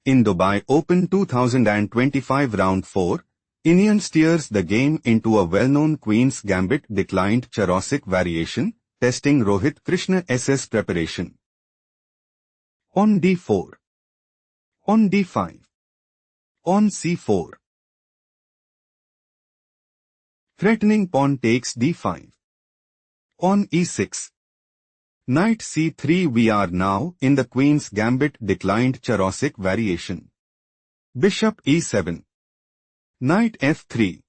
In Dubai Open 2025 Round 4, Iniyan steers the game into a well-known Queen's Gambit declined Charosic variation, testing Rohith Krishna's preparation. On d4. On d5. On c4. Threatening pawn takes d5. On e6. Knight c3. We are now in the Queen's Gambit declined Charosic variation. Bishop e7. Knight f3.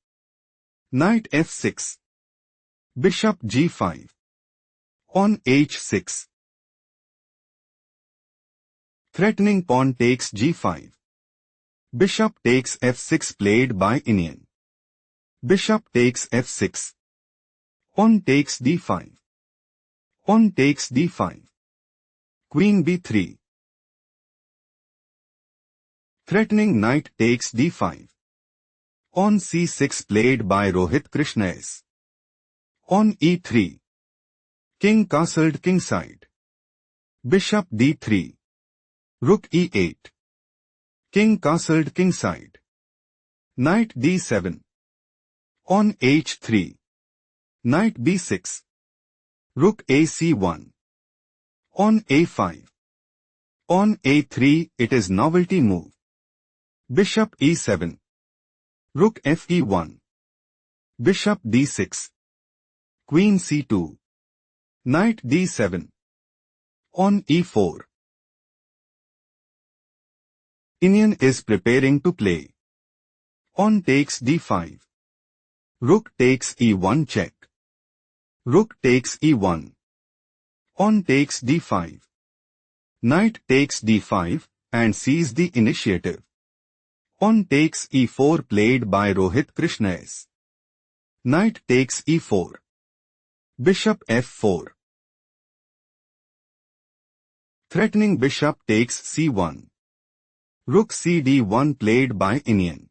Knight f6. Bishop g5. On h6. Threatening pawn takes g5. Bishop takes f6 played by Iniyan. Bishop takes f6. Pawn takes d5. Pawn takes d5. Queen b3. Threatening knight takes d5. On c6 played by Rohith Krishna's. On e3. King castled kingside. Bishop d3. Rook e8. King castled kingside. Knight d7. On h3. Knight b6. Rook ac1. On a5. On a3 it is novelty move. Bishop e7. Rook fe1. Bishop d6. Queen c2. Knight d7. On e4. Iniyan is preparing to play. Pawn takes d5. Rook takes e1 check. Rook takes e1. Pawn takes d5. Knight takes d5 and sees the initiative. Pawn takes e4 played by Rohith Krishna's. Knight takes e4. Bishop f4. Threatening bishop takes c1. Rook cd1 played by Iniyan.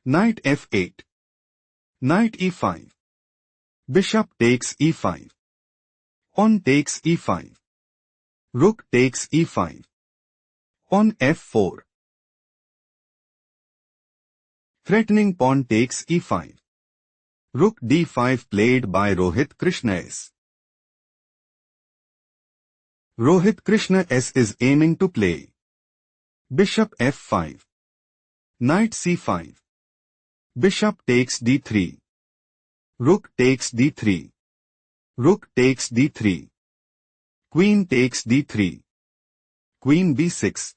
Knight f8. Knight e5. Bishop takes e5. Pawn takes e5. Rook takes e5. On f4. Threatening pawn takes e5. Rook d5 played by Rohith Krishna's. Rohith Krishna's is aiming to play. Bishop f5. Knight c5. Bishop takes d3. Rook takes d3. Rook takes d3. Queen takes d3. Queen b6.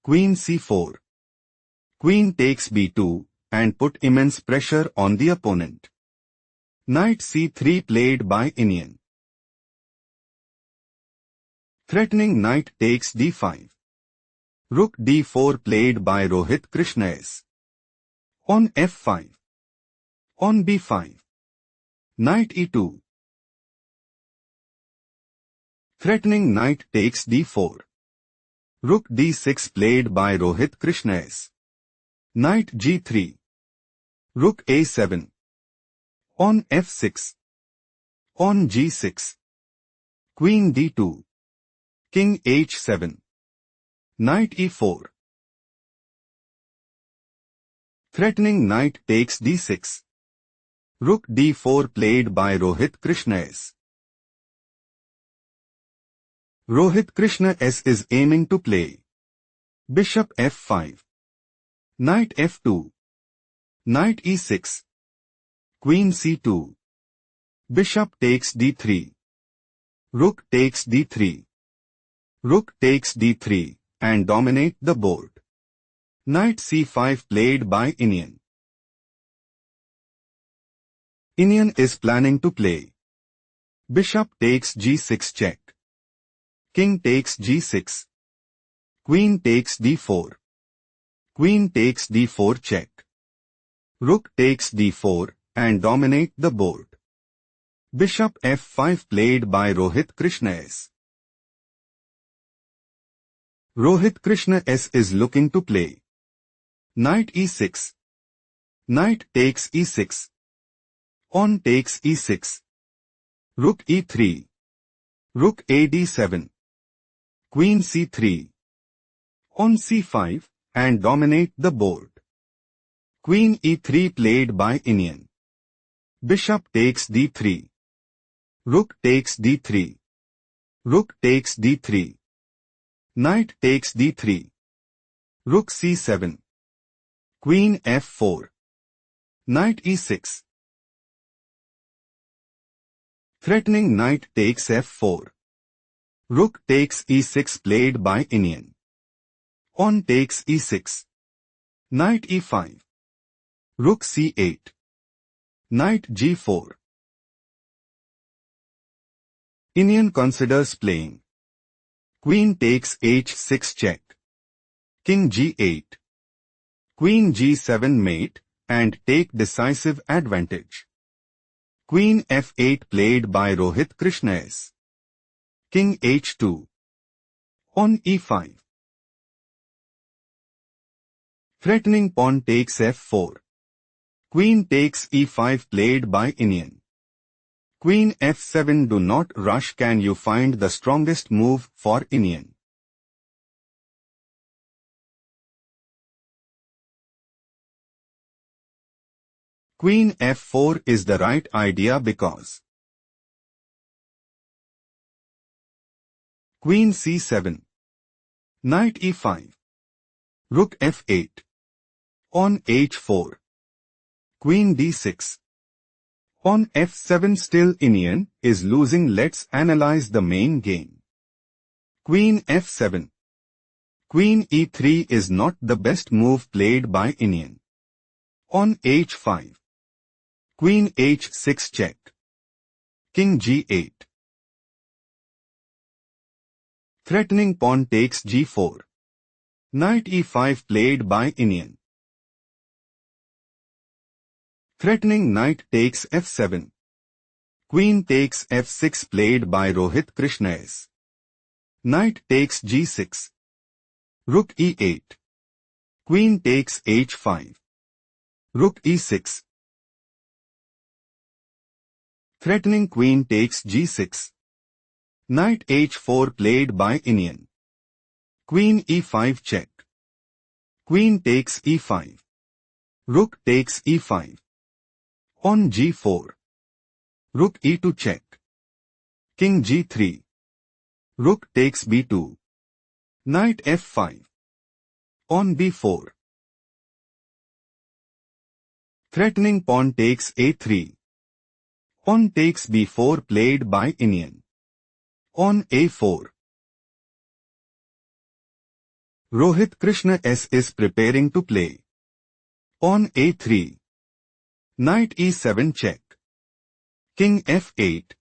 Queen c4. Queen takes b2 and put immense pressure on the opponent. Knight c3 played by Iniyan. Threatening knight takes d5. Rook d4 played by Rohith Krishna's. On f5. On b5. Knight e2. Threatening knight takes d4. Rook d6 played by Rohith Krishna's. Knight g3. Rook a7. On f6. On g6. Queen d2. King h7. Knight e4. Threatening knight takes d6. Rook d4 played by Rohith Krishna's. Rohith Krishna's is aiming to play. Bishop f5. Knight f2. Knight e6. Queen c2. Bishop takes d3. Rook takes d3. Rook takes d3 and dominate the board. Knight c5 played by Iniyan. Iniyan is planning to play. Bishop takes g6 check. King takes g6. Queen takes d4. Queen takes d4 check. Rook takes d4 and dominate the board. Bishop f5 played by Rohith Krishna's. Rohith Krishna's is looking to play. Knight e6. Knight takes e6. Pawn takes e6. Rook e3. Rook a d7. Queen c3. on c5 and dominate the board. Queen e3 played by Iniyan. Bishop takes d3. Rook takes d3. Rook takes d3. Knight takes d3. Rook c7. Queen f4. Knight e6. Threatening knight takes f4. Rook takes e6 played by Iniyan. Pawn takes e6. Knight e5. Rook c8. Knight g4. Iniyan considers playing. Queen takes h6 check. King g8. Queen g7 mate and take decisive advantage. Queen f8 played by Rohith Krishna. King h2. Pawn e5. Threatening pawn takes f4. Queen takes e5 played by Iniyan. Queen f7. Do not rush. Can you find the strongest move for Iniyan? Queen f4 is the right idea because Queen c7. Knight e5. Rook f8. Pawn h4. Queen d6. Pawn f7. Still Iniyan is losing. Let's analyze the main game. Queen f7. Queen e3 is not the best move played by Iniyan. Pawn h5. Queen h6 check. King g8. Threatening pawn takes g4. Knight e5 played by Iniyan. Threatening knight takes f7. Queen takes f6 played by Rohith Krishna. Knight takes g6. Rook e8. Queen takes h5. Rook e6. Threatening queen takes g6. Knight h4 played by Iniyan. Queen e5 check. Queen takes e5. Rook takes e5. Pawn g4. Rook e2 check. King g3. Rook takes b2. Knight f5. Pawn b4. Threatening pawn takes a3. Pawn takes b4 played by Iniyan. Pawn a4. Rohith Krishna is preparing to play. Pawn a3. Knight e7 check. King f8.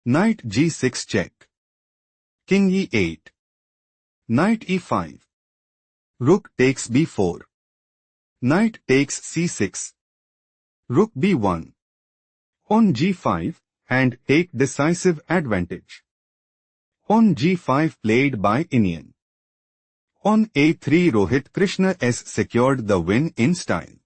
Knight g6 check. King e8. Knight e5. Rook takes b4. Knight takes c6. Rook b1. Pawn g5 and take decisive advantage. Pawn g5 played by Iniyan. Pawn a3. Rohith Krishna secured the win in style.